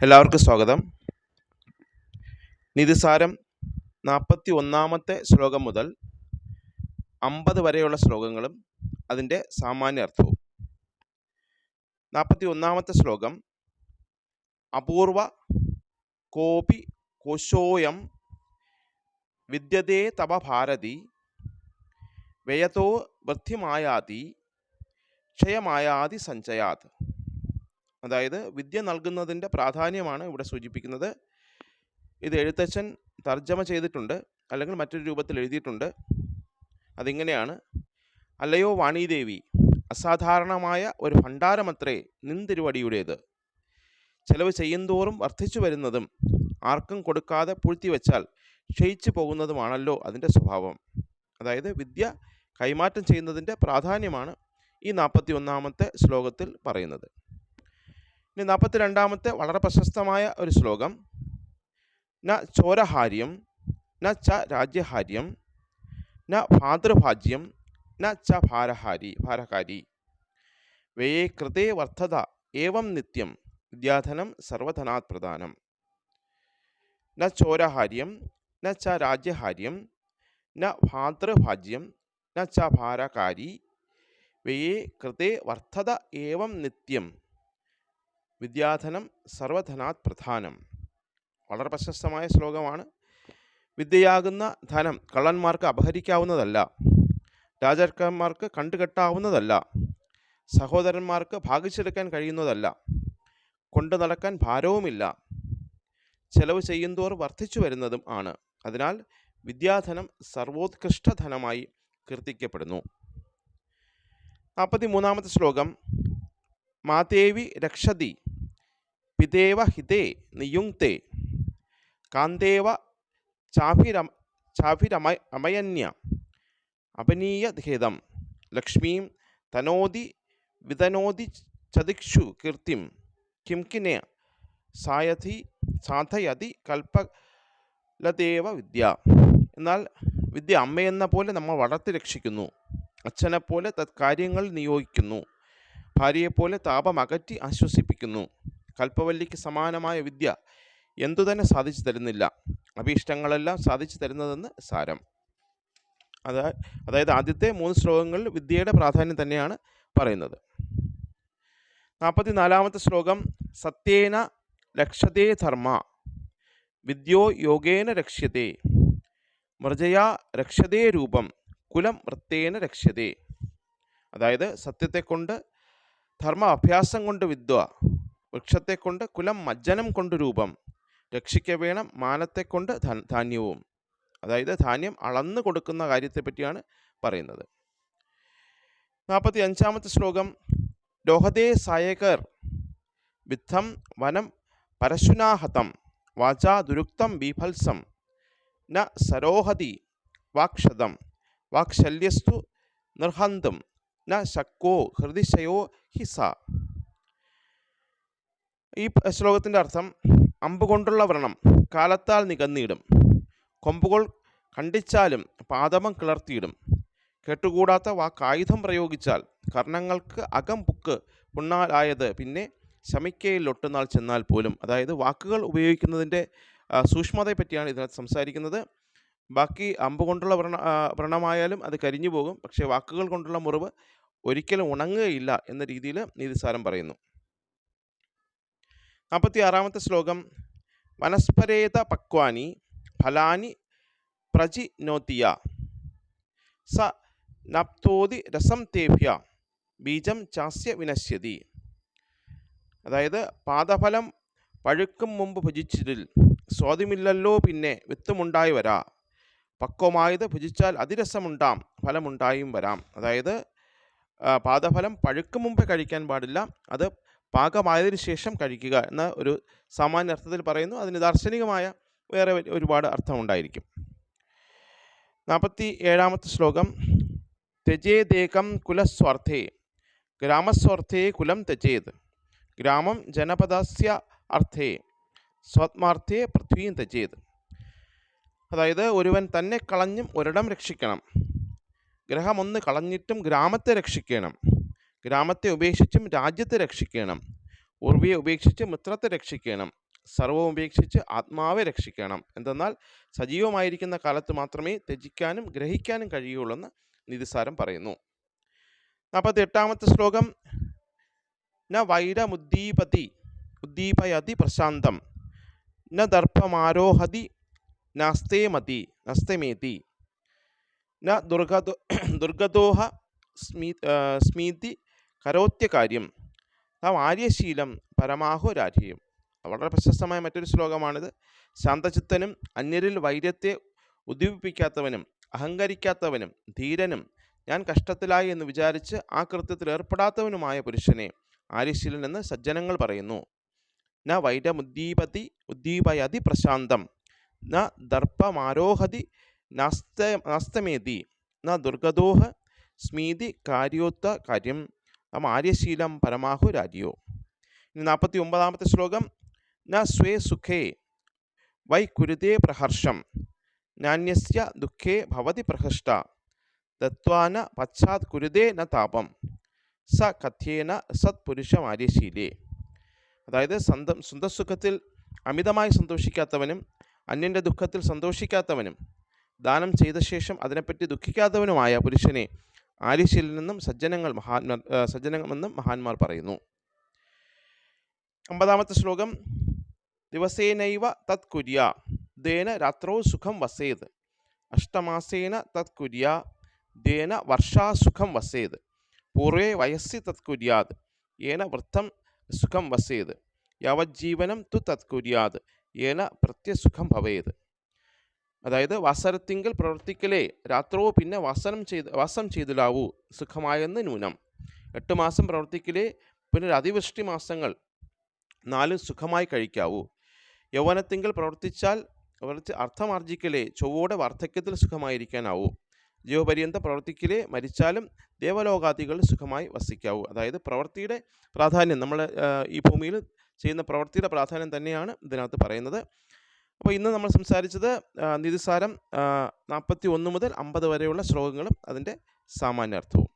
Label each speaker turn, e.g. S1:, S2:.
S1: എല്ലാവർക്കും സ്വാഗതം. നിതിസാരം 41 ശ്ലോകം മുതൽ 50 വരെയുള്ള ശ്ലോകങ്ങളും അതിൻ്റെ സാമാന്യ അർത്ഥവും. 41 ശ്ലോകം അപൂർവ കോപി കോശോയം വിദ്യതേ തപ ഭാരതി വ്യയതോ വൃദ്ധിമായാതി ക്ഷയമായാതി സഞ്ചയാത്. അതായത് വിദ്യ നൽകുന്നതിൻ്റെ പ്രാധാന്യമാണ് ഇവിടെ സൂചിപ്പിക്കുന്നത്. ഇത് എഴുത്തച്ഛൻ തർജ്ജമ ചെയ്തിട്ടുണ്ട്, അല്ലെങ്കിൽ മറ്റൊരു രൂപത്തിൽ എഴുതിയിട്ടുണ്ട്. അതിങ്ങനെയാണ്: അല്ലയോ വാണീദേവി, അസാധാരണമായ ഒരു ഭണ്ഡാരമത്രേ നിന്തിരുവടിയുടേത്. ചെലവ് ചെയ്യുന്തോറും വർദ്ധിച്ചു വരുന്നതും ആർക്കും കൊടുക്കാതെ പൂഴ്ത്തിവെച്ചാൽ ക്ഷയിച്ചു പോകുന്നതുമാണല്ലോ അതിൻ്റെ സ്വഭാവം. അതായത് വിദ്യ കൈമാറ്റം ചെയ്യുന്നതിൻ്റെ പ്രാധാന്യമാണ് ഈ 41 ശ്ലോകത്തിൽ പറയുന്നത്. ഇനി 42 വളരെ പ്രശസ്തമായ ഒരു ശ്ലോകം: ന ചോരഹാര്യം ന ച രാജ്യഹാര്യം ന ഭാതൃഭാജ്യം ന ച ഭാരകാരി വ്യയേ കൃതേ വർദ്ധത ഏവം നിത്യം വിദ്യാധനം സർവധനാത് പ്രധാനം. ന ചോരഹാര്യം ന ച രാജ്യഹാര്യം ന ഭാതൃഭാജ്യം ന ച ഭാരകാരി വ്യയേ കൃതേ വർദ്ധത ഏവം നിത്യം വിദ്യാധനം സർവധനാത് പ്രധാനം. വളരെ പ്രശസ്തമായ ശ്ലോകമാണ്. വിദ്യയാകുന്ന ധനം കള്ളന്മാർക്ക് അപഹരിക്കാവുന്നതല്ല, രാജാക്കന്മാർക്ക് കണ്ടുകെട്ടാവുന്നതല്ല, സഹോദരന്മാർക്ക് ഭാഗിച്ചെടുക്കാൻ കഴിയുന്നതല്ല, കൊണ്ടു നടക്കാൻ ഭാരവുമില്ല, ചെലവ് ചെയ്യുന്തോറും വർദ്ധിച്ചു വരുന്നതും ആണ്. അതിനാൽ വിദ്യാധനം സർവോത്കൃഷ്ട ധനമായി കീർത്തിക്കപ്പെടുന്നു. 43 ശ്ലോകം മാതേവി രക്ഷതി പിതേവ ഹിതേ നിയുങ്ക്തേ കാന്തേവ ചാഭിരമയന്യ അപനീയഖേദം ലക്ഷ്മീം തനോതി വിതനോതി ചതിക്ഷു കീർത്തിം കിംകിനെ സാധയതി കൽപ്പലദേവ വിദ്യ. എന്നാൽ വിദ്യ അമ്മയെന്ന പോലെ നമ്മൾ വളർത്തി രക്ഷിക്കുന്നു, അച്ഛനെപ്പോലെ തത്കാര്യങ്ങൾ നിയോഗിക്കുന്നു, ഭാര്യയെപ്പോലെ താപം അകറ്റി ആശ്വസിപ്പിക്കുന്നു. കൽപ്പവല്ലിക്ക് സമാനമായ വിദ്യ എന്തുതന്നെ സാധിച്ചു തരുന്നില്ല, അഭീഷ്ടങ്ങളെല്ലാം സാധിച്ചു തരുന്നതെന്ന് സാരം. അതായത് ആദ്യത്തെ 3 ശ്ലോകങ്ങളിൽ വിദ്യയുടെ പ്രാധാന്യം തന്നെയാണ് പറയുന്നത്. 44 ശ്ലോകം സത്യേന ലക്ഷ്യതേ ധർമ്മ വിദ്യോ യോഗേന രക്ഷ്യതേ മൃജയാ രക്ഷ്യതേ രൂപം കുലം വൃത്തേന രക്ഷ്യതേ. അതായത് സത്യത്തെക്കൊണ്ട്, ധർമ്മ അഭ്യാസം കൊണ്ട് വിദ്വ, വൃക്ഷത്തെക്കൊണ്ട്, കുലം മജ്ജനം കൊണ്ട് രൂപം, രക്ഷിക്കവേണം മാനത്തെക്കൊണ്ട് ധാന്യവും. അതായത് ധാന്യം അളന്നു കൊടുക്കുന്ന കാര്യത്തെപ്പറ്റിയാണ് പറയുന്നത്. 45 ശ്ലോകം ലോഹദേ സായകർ വിദ്ധം വനം പരശുനാഹതം വാചാ ദുരുക്തം ബീഭത്സം ന സരോഹതി വാക്ഷതം വാക്ശല്യസ്തു നിർഹന്തും ന ശക്കോ ഹൃദിശയോ ഹിസ. ഈ ശ്ലോകത്തിൻ്റെ അർത്ഥം: അമ്പുകൊണ്ടുള്ള വ്രണം കാലത്താൽ നികന്നിടും, കൊമ്പുകൾ ഖണ്ഡിച്ചാലും പാദമം കിളർത്തിയിടും, കേട്ടുകൂടാത്ത വാക്കായുധം പ്രയോഗിച്ചാൽ കർണങ്ങൾക്ക് അകം പുക്ക് പുണ്ണാലായത് പിന്നെ ശമിക്കയിൽ ഒട്ടുനാൾ ചെന്നാൽ പോലും. അതായത് വാക്കുകൾ ഉപയോഗിക്കുന്നതിൻ്റെ സൂക്ഷ്മതയെ പറ്റിയാണ് ഇതിനകത്ത് സംസാരിക്കുന്നത്. ബാക്കി അമ്പുകൊണ്ടുള്ള വ്രണമായാലും അത് കരിഞ്ഞു പോകും, പക്ഷേ വാക്കുകൾ കൊണ്ടുള്ള മുറിവ് ഒരിക്കലും ഉണങ്ങുകയില്ല എന്ന രീതിയിൽ നീതിസാരം പറയുന്നു. 46 ശ്ലോകം വനസ്പരേത പക്വാനി ഫലാനി പ്രജിനോതിയ സ നപ്തോതി രസം തേഭ്യ ബീജം ചാസ്യ വിനശ്യതി. അതായത് പാദഫലം പഴുക്കും മുമ്പ് ഭുജിച്ചിരിൽ സ്വാദുമില്ലല്ലോ പിന്നെ വിത്തുമുണ്ടായി വരാ, പക്വമായത് ഭുജിച്ചാൽ അതിരസമുണ്ടാം ഫലമുണ്ടായും വരാം. അതായത് പാദഫലം പഴുക്കും മുമ്പേ കഴിക്കാൻ പാടില്ല, അത് പാകമായതിനു ശേഷം കഴിക്കുക എന്ന ഒരു സാമാന്യ അർത്ഥത്തിൽ പറയുന്നു. അതിന് ദാർശനികമായ വേറെ ഒരുപാട് അർത്ഥമുണ്ടായിരിക്കും. 47 ശ്ലോകം ത്യജേദേകം കുലസ്വാർത്ഥേ ഗ്രാമസ്വാർത്ഥേ കുലം ത്യജേത് ഗ്രാമം ജനപദസ്യ അർത്ഥേ സ്വാത്മാർത്ഥേ പൃഥ്വീം ത്യജേത്. അതായത് ഒരുവൻ തന്നെ കളഞ്ഞും ഒരിടം രക്ഷിക്കണം, ഗ്രഹമൊന്ന് കളഞ്ഞിട്ടും ഗ്രാമത്തെ രക്ഷിക്കണം, ഗ്രാമത്തെ ഉപേക്ഷിച്ചും രാജ്യത്തെ രക്ഷിക്കണം, ഉർവിയെ ഉപേക്ഷിച്ച് മിത്രത്തെ രക്ഷിക്കണം, സർവവും ഉപേക്ഷിച്ച് ആത്മാവെ രക്ഷിക്കണം. എന്തെന്നാൽ സജീവമായിരിക്കുന്ന കാലത്ത് മാത്രമേ ത്യജിക്കാനും ഗ്രഹിക്കാനും കഴിയുള്ളൂ നിതിസാരം പറയുന്നു. 48 ശ്ലോകം. ന വൈരമുദ്ദീപതി ഉദ്ദീപയതി പ്രശാന്തം ന ദർപ്പമാരോഹതി നസ്തേമേതി ന ദുർഗദോഹ സ്മീതി കരോത്യകാര്യം നാം ആര്യശീലം പരമാഹോ രാജ്യം. വളരെ പ്രശസ്തമായ മറ്റൊരു ശ്ലോകമാണിത്. ശാന്തചിത്തനും അന്യരിൽ വൈര്യത്തെ ഉദ്ദീപിപ്പിക്കാത്തവനും അഹങ്കരിക്കാത്തവനും ധീരനും ഞാൻ കഷ്ടത്തിലായി എന്ന് വിചാരിച്ച് ആ കൃത്യത്തിൽ ഏർപ്പെടാത്തവനുമായ പുരുഷനെ ആര്യശീലൻ എന്ന് സജ്ജനങ്ങൾ പറയുന്നു. ന ഉദ്ദീപയതി പ്രശാന്തം ന ദർപ്പമാരോഹതി നാസ്തമേതി ന ദുർഗദോഹ സ്മീതി കാര്യം നാം ആര്യശീലം പരമാഹു രാജ്യോ. ഇനി 49 ശ്ലോകം. ന സ്വേ സുഖേ വൈ കുരുതേ പ്രഹർഷം നാന്യസ്യ ദുഃഖേ ഭവതി പ്രഹൃഷ്ട തത്വാന പശ്ചാത് കുരുതേ ന താപം സ കഥ്യേന സത്പുരുഷം ആര്യശീലേ. അതായത് സ്വന്തം സുഖത്തിൽ അമിതമായി സന്തോഷിക്കാത്തവനും അന്യൻ്റെ ദുഃഖത്തിൽ സന്തോഷിക്കാത്തവനും ദാനം ചെയ്ത ശേഷം അതിനെപ്പറ്റി ദുഃഖിക്കാത്തവനുമായ പുരുഷനെ ആര്യശീലനെന്നും സജ്ജനങ്ങളെന്നും മഹാന്മാർ പറയുന്നു. 50 ശ്ലോകം. ദിവസേനൈവ തത് കുര്യാ ദേന രാത്രോ സുഖം വസേത് അഷ്ടമാസേന തത് കുര്യാ ദേന വർഷാസുഖം വസേത് പൂർവേ വയസ്സി തത് കുര്യാത് ഏന വൃദ്ധം സുഖം വസേത് യാവജ്ജീവനം തു തത് കുര്യാത് ഏന പ്രത്യസുഖം ഭവേത്. അതായത് വാസരത്തിങ്കൽ പ്രവർത്തിക്കലേ രാത്രോ പിന്നെ വാസം ചെയ്തിലാവൂ സുഖമായെന്ന് നൂനം. 8 മാസം പ്രവർത്തിക്കലേ പുനരതിവൃഷ്ടി മാസങ്ങൾ 4 സുഖമായി കഴിക്കാവൂ. യൗവനത്തിങ്കൽ പ്രവർത്തിച്ചാൽ അർത്ഥമാർജിക്കലേ ചൊവ്വോടെ വാർദ്ധക്യത്തിൽ സുഖമായിരിക്കാനാവൂ. ജീവപര്യന്തം പ്രവർത്തിക്കലേ മരിച്ചാലും ദേവലോകാദികൾ സുഖമായി വസിക്കാവൂ. അതായത് പ്രവൃത്തിയുടെ പ്രാധാന്യം, നമ്മൾ ഈ ഭൂമിയിൽ ചെയ്യുന്ന പ്രവൃത്തിയുടെ പ്രാധാന്യം തന്നെയാണ് ഇതിനകത്ത് പറയുന്നത്. അപ്പോൾ ഇന്ന് നമ്മൾ സംസാരിച്ചത് നിതിസാരം 41 മുതൽ 50 വരെയുള്ള ശ്ലോകങ്ങളും അതിൻ്റെ സാമാന്യാർത്ഥവും.